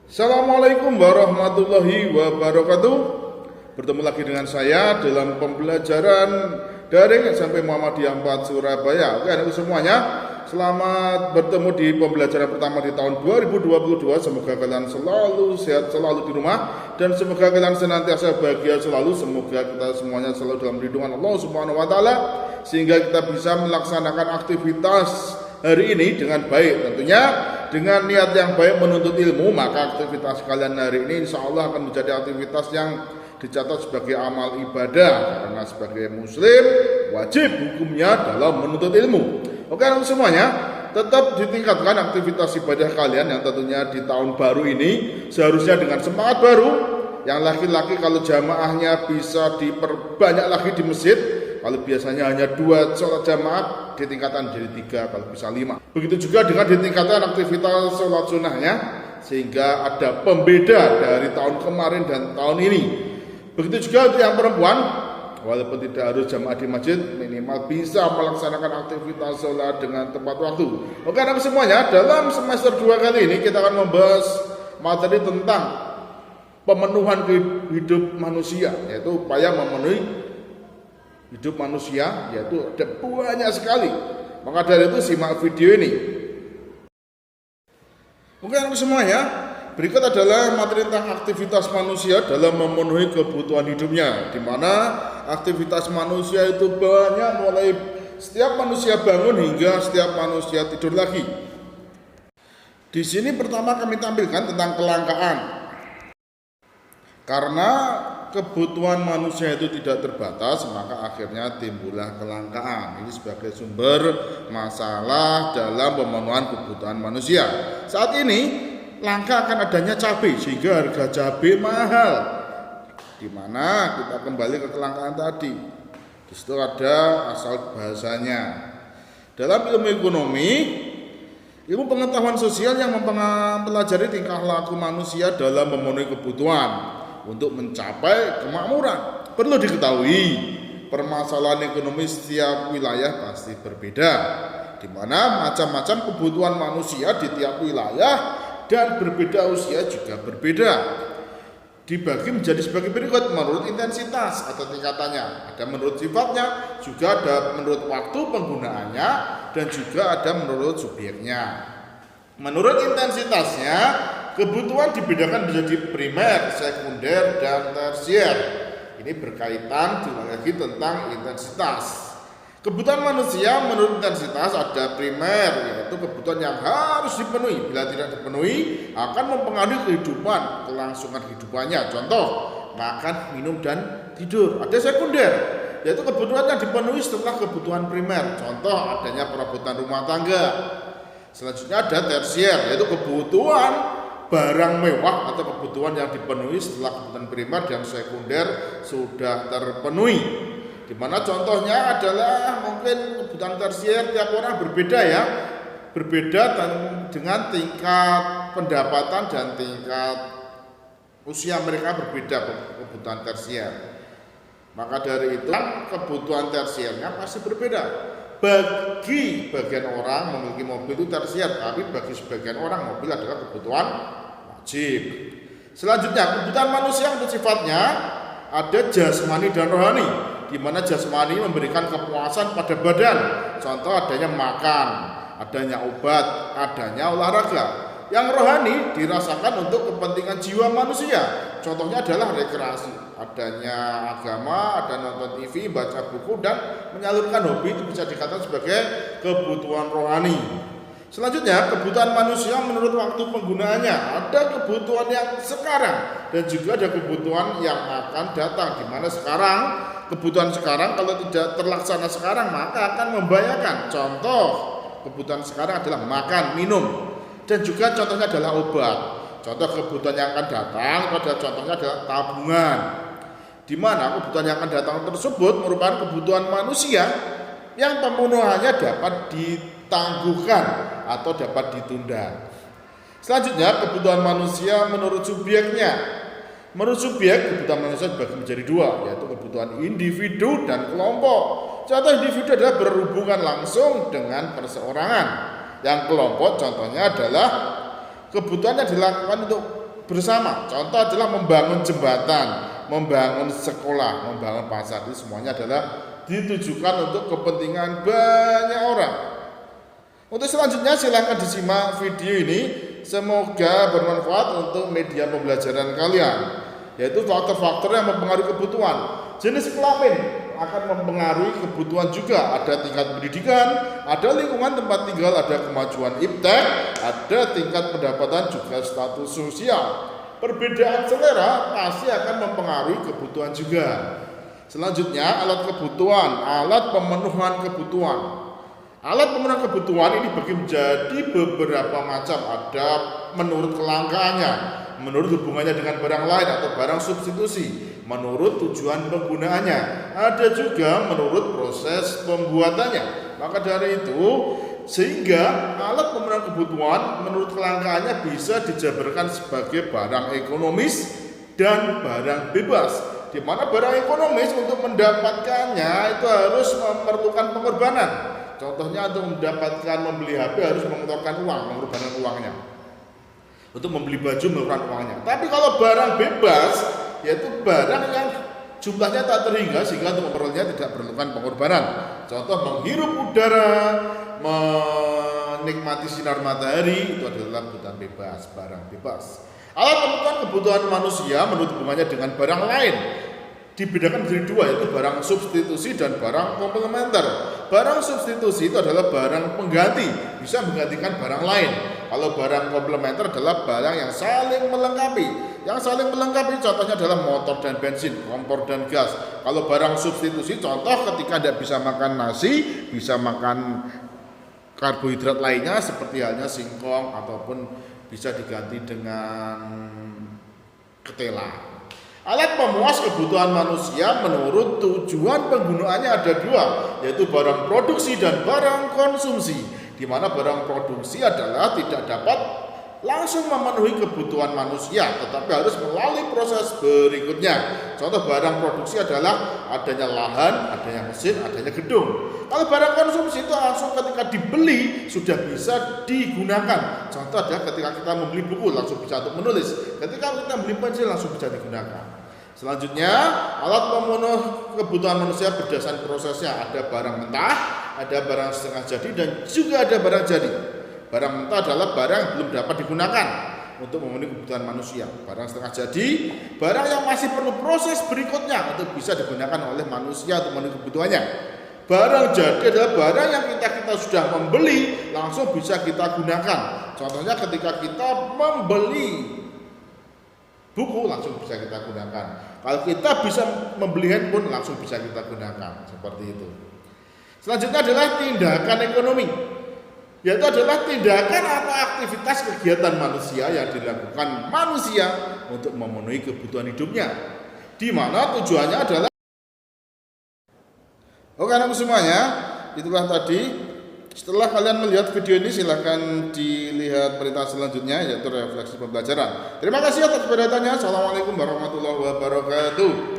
Assalamualaikum warahmatullahi wabarakatuh. Bertemu lagi dengan saya dalam pembelajaran daring SMP Muhammadiyah 4 Surabaya. Oke anak semuanya, selamat bertemu di pembelajaran pertama di tahun 2022. Semoga kalian selalu sehat, selalu di rumah, dan semoga kalian senantiasa bahagia selalu. Semoga kita semuanya selalu dalam lindungan Allah Subhanahu wa taala, sehingga kita bisa melaksanakan aktivitas hari ini dengan baik. Tentunya dengan niat yang baik menuntut ilmu, maka aktivitas kalian hari ini insya Allah akan menjadi aktivitas yang dicatat sebagai amal ibadah, karena sebagai muslim wajib hukumnya dalam menuntut ilmu. Oke semuanya, tetap ditingkatkan aktivitas ibadah kalian yang tentunya di tahun baru ini seharusnya dengan semangat baru. Yang laki-laki kalau jamaahnya bisa diperbanyak lagi di masjid. Kalau biasanya hanya 2 sholat jamaah, ditingkatkan jadi 3, kalau bisa 5. Begitu juga dengan ditingkatkan aktivitas sholat sunnahnya, sehingga ada pembeda dari tahun kemarin dan tahun ini. Begitu juga untuk yang perempuan, walaupun tidak harus jamaah di masjid, minimal bisa melaksanakan aktivitas sholat dengan tepat waktu. Oke anak semuanya, dalam semester 2 kali ini kita akan membahas materi tentang pemenuhan hidup manusia, yaitu upaya memenuhi hidup manusia, yaitu ada banyak sekali. Maka dari itu simak video ini. Oke semuanya, berikut adalah materi tentang aktivitas manusia dalam memenuhi kebutuhan hidupnya, di mana aktivitas manusia itu banyak, mulai setiap manusia bangun hingga setiap manusia tidur lagi. Di sini pertama kami tampilkan tentang kelangkaan. Karena kebutuhan manusia itu tidak terbatas, maka akhirnya timbullah kelangkaan. Ini sebagai sumber masalah dalam pemenuhan kebutuhan manusia. Saat ini langka akan adanya cabai, sehingga harga cabai mahal. Di mana kita kembali ke kelangkaan tadi. Di situ ada asal bahasanya. Dalam ilmu ekonomi, ilmu pengetahuan sosial yang mempelajari tingkah laku manusia dalam memenuhi kebutuhan untuk mencapai kemakmuran. Perlu diketahui, permasalahan ekonomi setiap wilayah pasti berbeda, di mana macam-macam kebutuhan manusia di tiap wilayah dan berbeda usia juga berbeda. Dibagi menjadi sebagai berikut menurut intensitas atau tingkatannya, ada menurut sifatnya, juga ada menurut waktu penggunaannya, dan juga ada menurut subjeknya. Menurut intensitasnya, kebutuhan dibedakan menjadi primer, sekunder, dan tersier. Ini berkaitan juga lagi tentang intensitas. Kebutuhan manusia menurut intensitas ada primer, yaitu kebutuhan yang harus dipenuhi. Bila tidak dipenuhi, akan mempengaruhi kehidupan, kelangsungan kehidupannya. Contoh, makan, minum, dan tidur. Ada sekunder, yaitu kebutuhan yang dipenuhi setelah kebutuhan primer. Contoh, adanya perabotan rumah tangga. Selanjutnya ada tersier, yaitu kebutuhan barang mewah atau kebutuhan yang dipenuhi setelah kebutuhan primer dan sekunder sudah terpenuhi. Di mana contohnya adalah mungkin kebutuhan tersier tiap orang berbeda ya, berbeda dengan tingkat pendapatan dan tingkat usia mereka berbeda kebutuhan tersier. Maka dari itu kebutuhan tersiernya pasti berbeda. Bagi bagian orang memiliki mobil itu tersier, tapi bagi sebagian orang mobil adalah kebutuhan wajib. Selanjutnya kebutuhan manusia untuk sifatnya ada jasmani dan rohani, di mana jasmani memberikan kepuasan pada badan, contoh adanya makan, adanya obat, adanya olahraga. Yang rohani dirasakan untuk kepentingan jiwa manusia, contohnya adalah rekreasi, adanya agama, ada nonton TV, baca buku, dan menyalurkan hobi. Itu bisa dikatakan sebagai kebutuhan rohani. Selanjutnya kebutuhan manusia menurut waktu penggunaannya, ada kebutuhan yang sekarang dan juga ada kebutuhan yang akan datang, di mana sekarang, kebutuhan sekarang kalau tidak terlaksana sekarang maka akan membahayakan. Contoh kebutuhan sekarang adalah makan, minum, dan juga contohnya adalah obat. Contoh kebutuhan yang akan datang pada contohnya adalah tabungan, di mana kebutuhan yang akan datang tersebut merupakan kebutuhan manusia yang pemenuhannya dapat ditangguhkan atau dapat ditunda. Selanjutnya kebutuhan manusia menurut subjeknya. Menurut subjek, kebutuhan manusia dibagi menjadi 2, yaitu kebutuhan individu dan kelompok. Contoh individu adalah berhubungan langsung dengan perseorangan. Yang kelompok contohnya adalah kebutuhan yang dilakukan untuk bersama. Contoh adalah membangun jembatan, membangun sekolah, membangun pasar. Itu semuanya adalah ditujukan untuk kepentingan banyak orang. Untuk selanjutnya silahkan disimak video ini. Semoga bermanfaat untuk media pembelajaran kalian, yaitu faktor-faktor yang mempengaruhi kebutuhan. Jenis kelamin akan mempengaruhi kebutuhan juga. Ada tingkat pendidikan, ada lingkungan tempat tinggal, ada kemajuan iptek, ada tingkat pendapatan, juga status sosial. Perbedaan selera pasti akan mempengaruhi kebutuhan juga. Selanjutnya alat kebutuhan, alat pemenuhan kebutuhan. Alat pemenuhan kebutuhan ini bagi menjadi beberapa macam. Ada menurut kelangkaannya, menurut hubungannya dengan barang lain atau barang substitusi, menurut tujuan penggunaannya, ada juga menurut proses pembuatannya. Maka dari itu, sehingga alat pemenuhan kebutuhan menurut kelangkaannya bisa dijabarkan sebagai barang ekonomis dan barang bebas. Di mana barang ekonomis untuk mendapatkannya itu harus memerlukan pengorbanan. Contohnya untuk mendapatkan membeli HP harus mengeluarkan uang, mengorbankan uangnya. Untuk membeli baju mengeluarkan uangnya. Tapi kalau barang bebas, yaitu barang yang jumlahnya tak terhingga sehingga untuk memperolehnya tidak perlukan pengorbanan. Contoh menghirup udara, menikmati sinar matahari, itu adalah kebutuhan bebas, barang bebas. Alat kebutuhan manusia menurut hubungannya dengan barang lain dibedakan menjadi dua, yaitu barang substitusi dan barang komplementer. Barang substitusi itu adalah barang pengganti, bisa menggantikan barang lain. Kalau barang komplementer adalah barang yang saling melengkapi. Yang saling melengkapi contohnya adalah motor dan bensin, kompor dan gas. Kalau barang substitusi contoh ketika tidak bisa makan nasi, bisa makan karbohidrat lainnya seperti halnya singkong ataupun bisa diganti dengan ketela. Alat pemuas kebutuhan manusia menurut tujuan penggunaannya ada dua, yaitu barang produksi dan barang konsumsi. Di mana barang produksi adalah tidak dapat langsung memenuhi kebutuhan manusia, tetapi harus melalui proses berikutnya. Contoh barang produksi adalah adanya lahan, adanya mesin, adanya gedung. Kalau barang konsumsi itu langsung ketika dibeli sudah bisa digunakan. Contoh adalah ketika kita membeli buku langsung bisa untuk menulis. Ketika kita membeli pensil langsung bisa digunakan. Selanjutnya, alat pemenuh kebutuhan manusia berdasarkan prosesnya. Ada barang mentah, ada barang setengah jadi, dan juga ada barang jadi. Barang mentah adalah barang yang belum dapat digunakan untuk memenuhi kebutuhan manusia. Barang setengah jadi, barang yang masih perlu proses berikutnya untuk bisa digunakan oleh manusia untuk memenuhi kebutuhannya. Barang jadi adalah barang yang kita sudah membeli langsung bisa kita gunakan. Contohnya ketika kita membeli buku langsung bisa kita gunakan. Kalau kita bisa membeli handphone langsung bisa kita gunakan. Seperti itu. Selanjutnya adalah tindakan ekonomi, yaitu adalah tindakan atau aktivitas kegiatan manusia yang dilakukan manusia untuk memenuhi kebutuhan hidupnya, di mana tujuannya adalah. Oke anak semuanya, itulah tadi. Setelah kalian melihat video ini silahkan dilihat berita selanjutnya, yaitu refleksi pembelajaran. Terima kasih atas perhatiannya. Assalamualaikum warahmatullahi wabarakatuh.